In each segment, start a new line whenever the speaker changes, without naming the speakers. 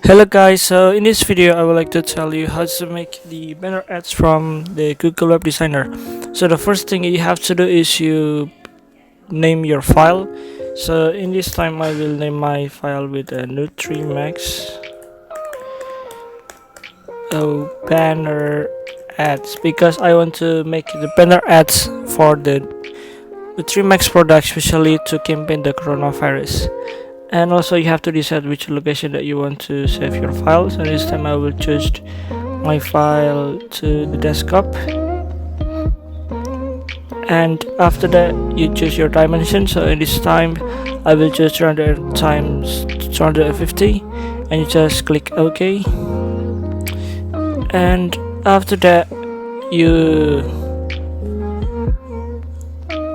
Hello guys, so in this video I would like to tell you how to make the banner ads from the Google Web Designer. So the first thing you have to do is you name your file. So in this time I will name my file with a Nutrimax banner ads because I want to make the banner ads for the Nutrimax product, especially to campaign the coronavirus. And also you have to decide which location that you want to save your files, and this time I will choose my file to the desktop. And after that you choose your dimension, so in this time I will choose 200 times 250 and you just click OK. And after that you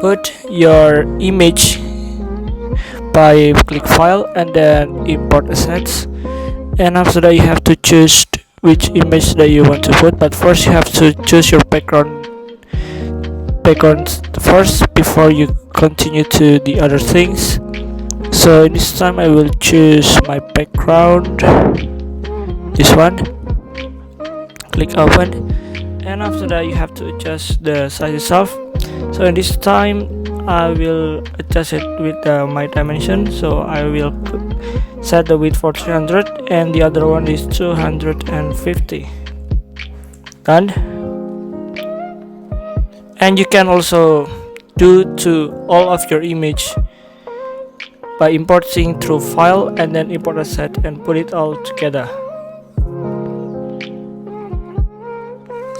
put your image by click file and then import assets, and after that you have to choose which image that you want to put, but first you have to choose your background first before you continue to the other things. So in this time I will choose my background, this one, click open, and after that you have to adjust the size itself. So in this time I will adjust it with my dimension, so I will set the width for 300 and the other one is 250. Done. And you can also do to all of your image by importing through file and then import asset and put it all together.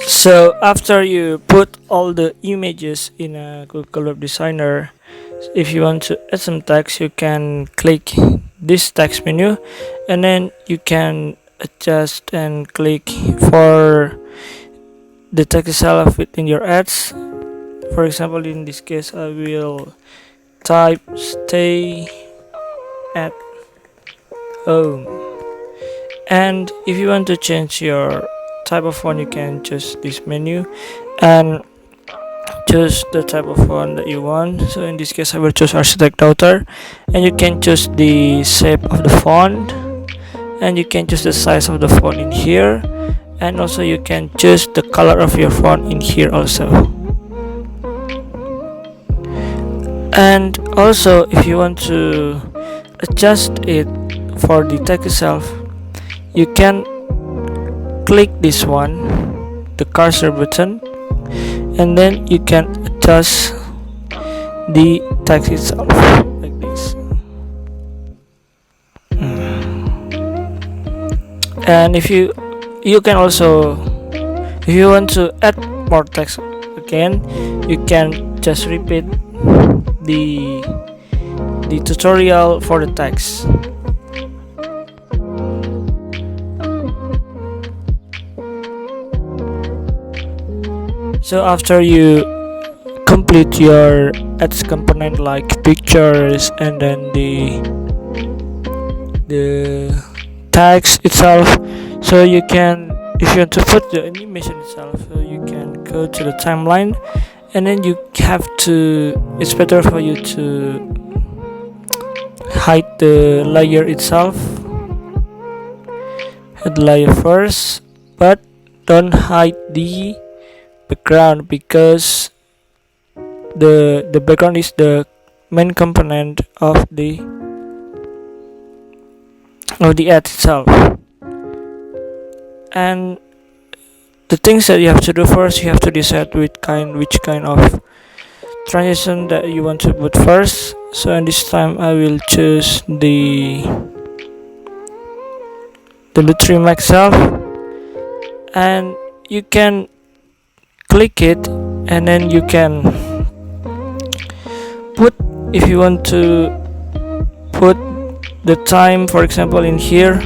So after you put all the images in a Google Web Designer, if you want to add some text, you can click this text menu and then you can adjust and click for the text itself within your ads. For example, in this case I will type stay at home. And if you want to change your type of font, you can choose this menu and choose the type of font that you want. So in this case I will choose Architect Daughter, and you can choose the shape of the font, and you can choose the size of the font in here, and also you can choose the color of your font in here also. And also if you want to adjust it for the text itself, you can click this one, the cursor button, and then you can adjust the text itself like this. And if you can also, if you want to add more text again, you can just repeat the tutorial for the text. So after you complete your ads component like pictures and then the text itself, so you can, if you want to put the animation itself, so you can go to the timeline and then you have to, it's better for you to hide the layer itself, hide the layer first, but don't hide the background because the background is the main component of the ad itself. And the things that you have to do first, you have to decide which kind of transition that you want to put first. So in this time I will choose the Nutrimax itself, and you can click it and then you can put, if you want to put the time, for example in here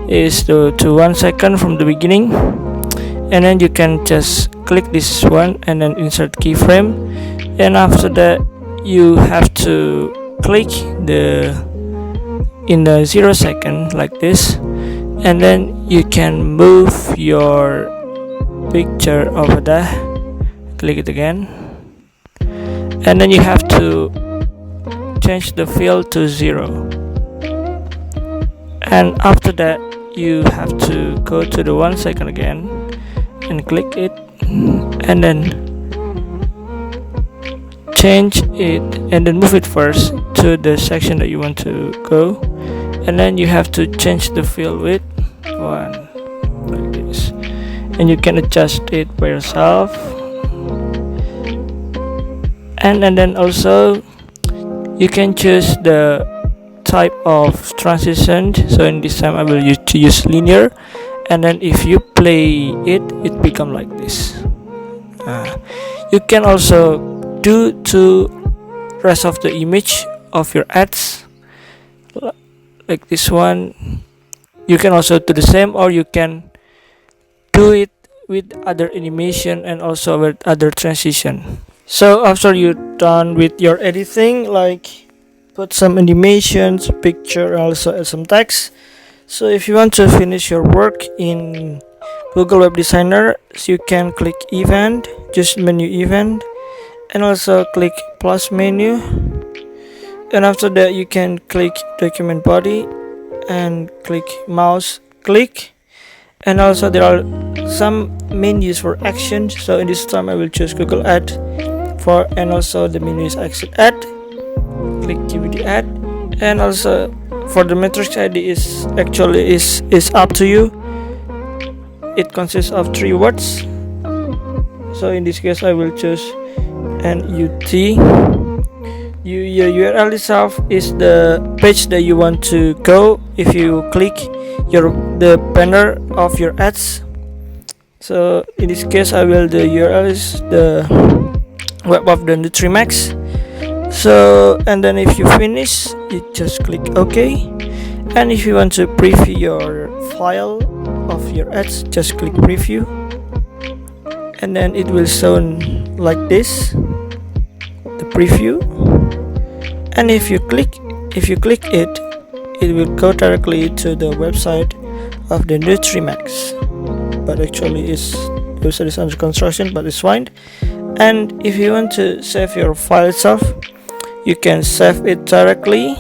is to 1 second from the beginning, and then you can just click this one and then insert keyframe, and after that you have to click in the 0 second like this, and then you can move your picture over there, click it again, and then you have to change the fill to 0, and after that you have to go to the 1 second again and click it, and then change it, and then move it first to the section that you want to go, and then you have to change the fill width 1 like this, and you can adjust it by yourself. And then also you can choose the type of transition. So in this time I will use linear, and then if you play it become like this. You can also do to rest of the image of your ads like this one. You can also do the same, or you can do it with other animation and also with other transition. So after you're done with your editing, like put some animations, picture, and also add some text. So if you want to finish your work in Google Web Designer, so you can click event, just menu event, and also click plus menu, and after that you can click document body and click mouse click, and also there are some menus for actions. So in this time I will choose Google Ad for, and also the menu is exit ad, click DVD ad, and also for the matrix ID is actually is up to you. It consists of 3 words, so in this case I will choose NUT. Your URL itself is the page that you want to go if you click the banner of your ads. So in this case I will, the URL is the web of the Nutrimax. So and then if you finish, you just click OK, and if you want to preview your file of your ads, just click preview, and then it will sound like this, the preview. And if you click it, it will go directly to the website of the Nutrimax, but actually the website is under construction, but it's fine. And if you want to save your file itself, you can save it directly,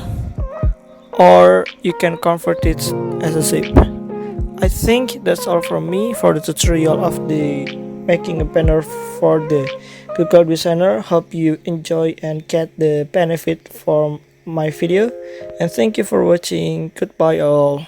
or you can convert it as a zip. I think that's all from me for the tutorial of the making a banner for the Google Designer. Hope you enjoy and get the benefit from my video, and thank you for watching. Goodbye all.